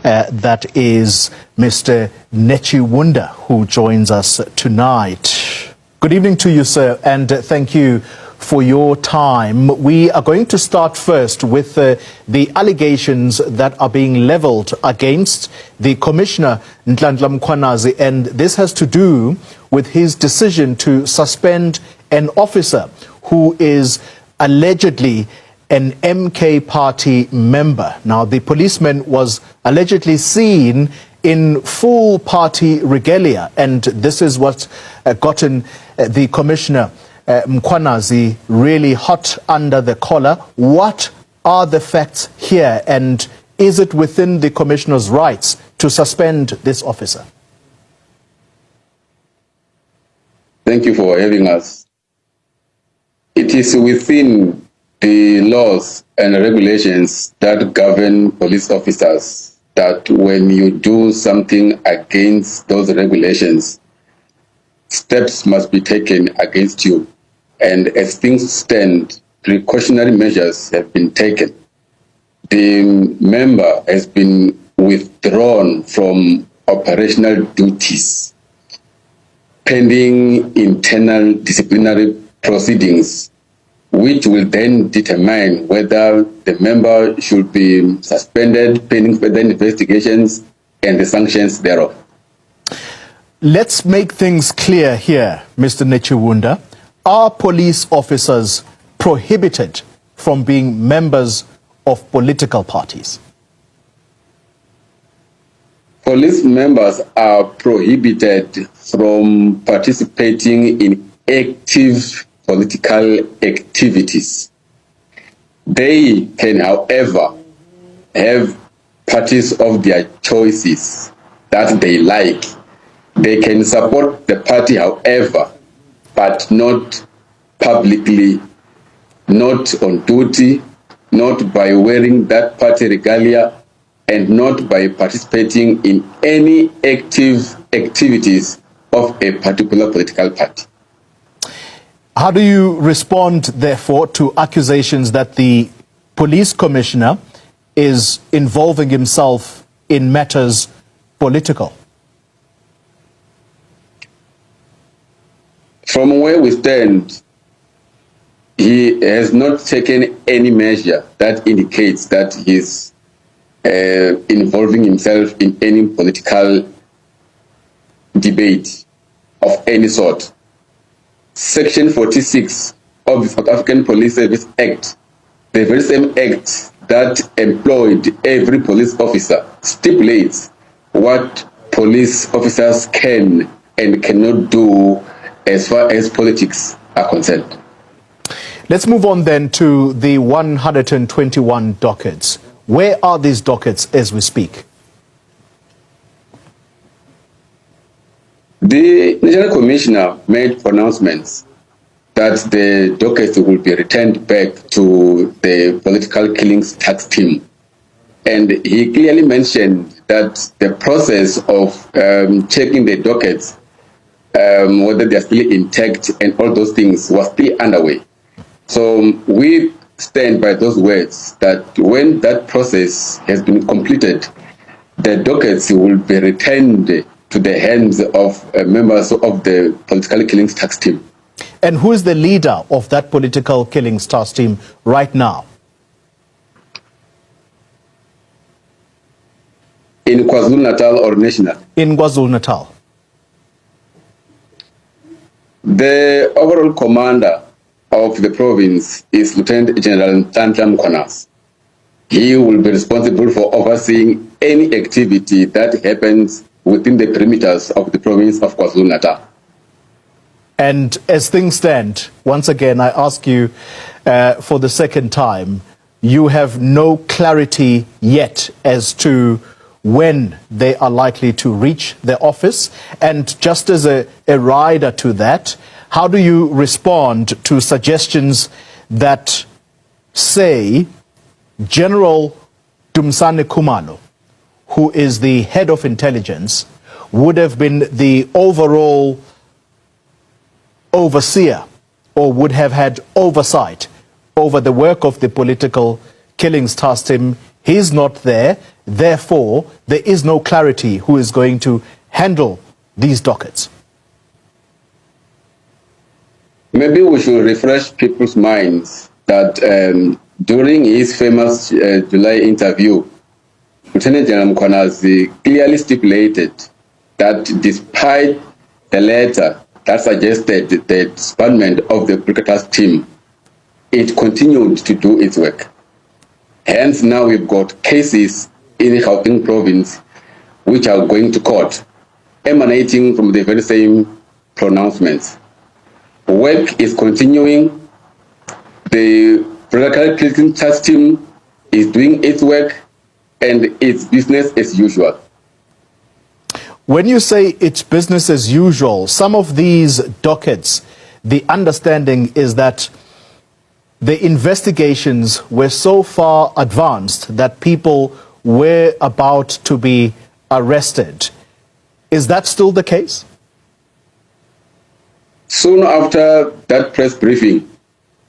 That is Mr. Nechiwunda, who joins us tonight. Good evening to you, sir, and thank you for your time. We are going to start first with the allegations that are being leveled against the Commissioner, Nhlanhla Mkhwanazi, and this has to do with his decision to suspend an officer who is allegedly an MK party member. Now, the policeman was allegedly seen in full party regalia, and this is what's gotten the Commissioner Mkhwanazi really hot under the collar. What are the facts here, and is it within the Commissioner's rights to suspend this officer? Thank you for having us. It is within the laws and regulations that govern police officers that when you do something against those regulations, steps must be taken against you. And as things stand, precautionary measures have been taken. The member has been withdrawn from operational duties pending internal disciplinary proceedings, which will then determine whether the member should be suspended pending further investigations and the sanctions thereof. Let's make things clear here, Mr. Nechiwunda. Are police officers prohibited from being members of political parties? Police members are prohibited from participating in active political activities. They can, however, have parties of their choices that they like. They can support the party, however, but not publicly, not on duty, not by wearing that party regalia, and not by participating in any active activities of a particular political party. How do you respond, therefore, to accusations that the police commissioner is involving himself in matters political? From where we stand, he has not taken any measure that indicates that he's involving himself in any political debate of any sort. Section 46 of the South African Police Service Act, the very same act that employed every police officer, stipulates what police officers can and cannot do as far as politics are concerned. Let's move on then to the 121 dockets. Where are these dockets as we speak? The National Commissioner made pronouncements that the dockets will be returned back to the political killings tax team. And he clearly mentioned that the process of checking the dockets, whether they're still intact and all those things, was still underway. So we stand by those words that when that process has been completed, the dockets will be returned to the hands of members of the political killings tax team. And who is the leader of that political killings task team right now? In KwaZulu-Natal or national? In KwaZulu-Natal. The overall commander of the province is Lieutenant General Nhlanhla Mkhwanazi. He will be responsible for overseeing any activity that happens within the perimeters of the province of KwaZulu-Natal. And as things stand, once again, I ask you for the second time, you have no clarity yet as to when they are likely to reach the office. And just as a rider to that, how do you respond to suggestions that say General Dumsane Khumalo, who is the head of intelligence, would have been the overall overseer or would have had oversight over the work of the political killings task team? He's not there. therefore, there is no clarity who is going to handle these dockets? Maybe we should refresh people's minds that during his famous July interview, Lieutenant General Mkhwanazi clearly stipulated that despite the letter that suggested the disbandment of the Brigadiers team, it continued to do its work. Hence, now we've got cases in the Gauteng province which are going to court, emanating from the very same pronouncements. Work is continuing. The Brigadier Task Team is doing its work, and it's business as usual. When you say it's business as usual, some of these dockets, the understanding is that the investigations were so far advanced that people were about to be arrested. Is that still the case? Soon after that press briefing,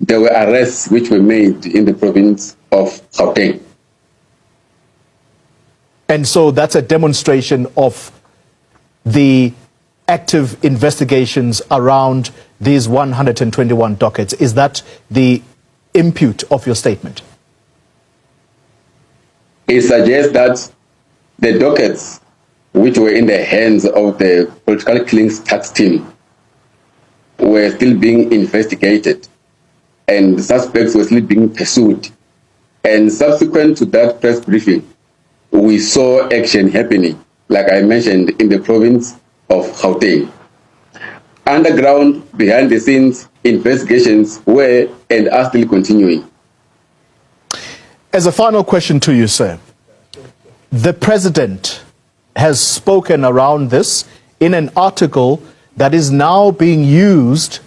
there were arrests which were made in the province of Gauteng. And so that's a demonstration of the active investigations around these 121 dockets. Is that the impute of your statement? It suggests that the dockets which were in the hands of the political killings tax team were still being investigated, and suspects were still being pursued. And subsequent to that press briefing, we saw action happening, like I mentioned, in the province of Gauteng. Underground, behind the scenes, investigations were and are still continuing. As a final question to you, sir, the president has spoken around this in an article that is now being used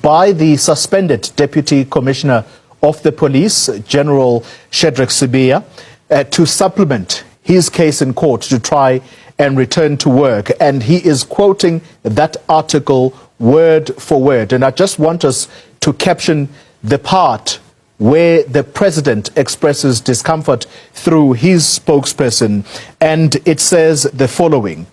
by the suspended Deputy Commissioner of the Police, General Shadrack Sibiya, to supplement his case in court to try and return to work. And he is quoting that article word for word. And I just want us to caption the part where the president expresses discomfort through his spokesperson. And it says the following,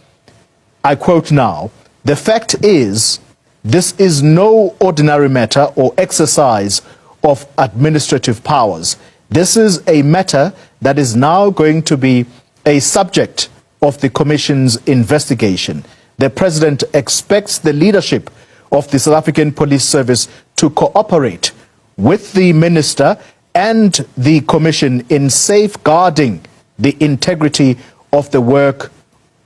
I quote now, "The fact is, this is no ordinary matter or exercise of administrative powers. This is a matter that is now going to be a subject of the Commission's investigation. The President expects the leadership of the South African Police Service to cooperate with the Minister and the Commission in safeguarding the integrity of the work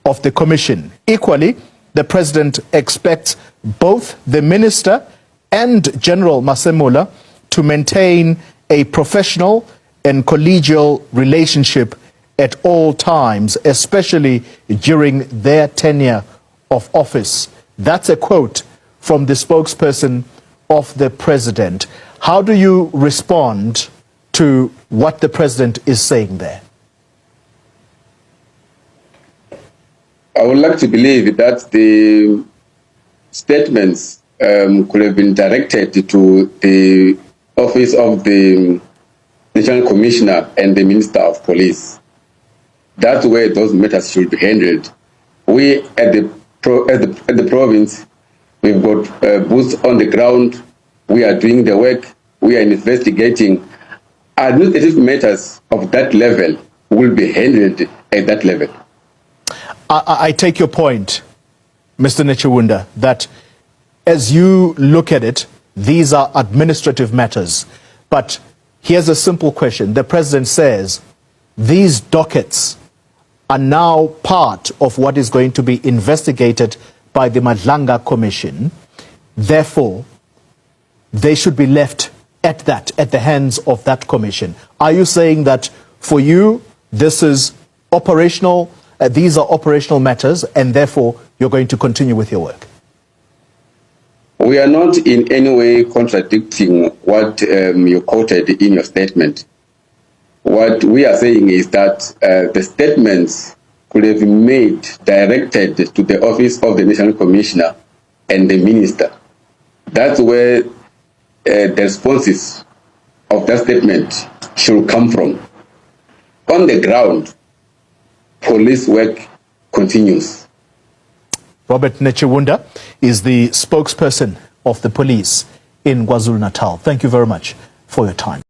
of the Commission. Equally, the President expects both the Minister and General Masemola to maintain a professional and collegial relationship at all times, especially during their tenure of office." That's a quote from the spokesperson of the President. How do you respond to what the President is saying there? I would like to believe that the statements could have been directed to the office of the National Commissioner and the Minister of Police. That's where those matters should be handled. We at the province, we've got boots on the ground. We are doing the work. We are investigating. Administrative matters of that level will be handled at that level. I take your point, Mr. Nechewunda, that as you look at it, these are administrative matters. But here's a simple question. The President says these dockets are now part of what is going to be investigated by the Madlanga Commission. Therefore, they should be left at the hands of that commission. Are you saying that for you, this is operational, these are operational matters, and therefore you're going to continue with your work? We are not in any way contradicting what you quoted in your statement. What we are saying is that the statements could have been made directed to the office of the National Commissioner and the Minister. That's where the responses of that statement should come from. On the ground, police work continues. Robert Nechiwunda is the spokesperson of the police in KwaZulu-Natal. Thank you very much for your time.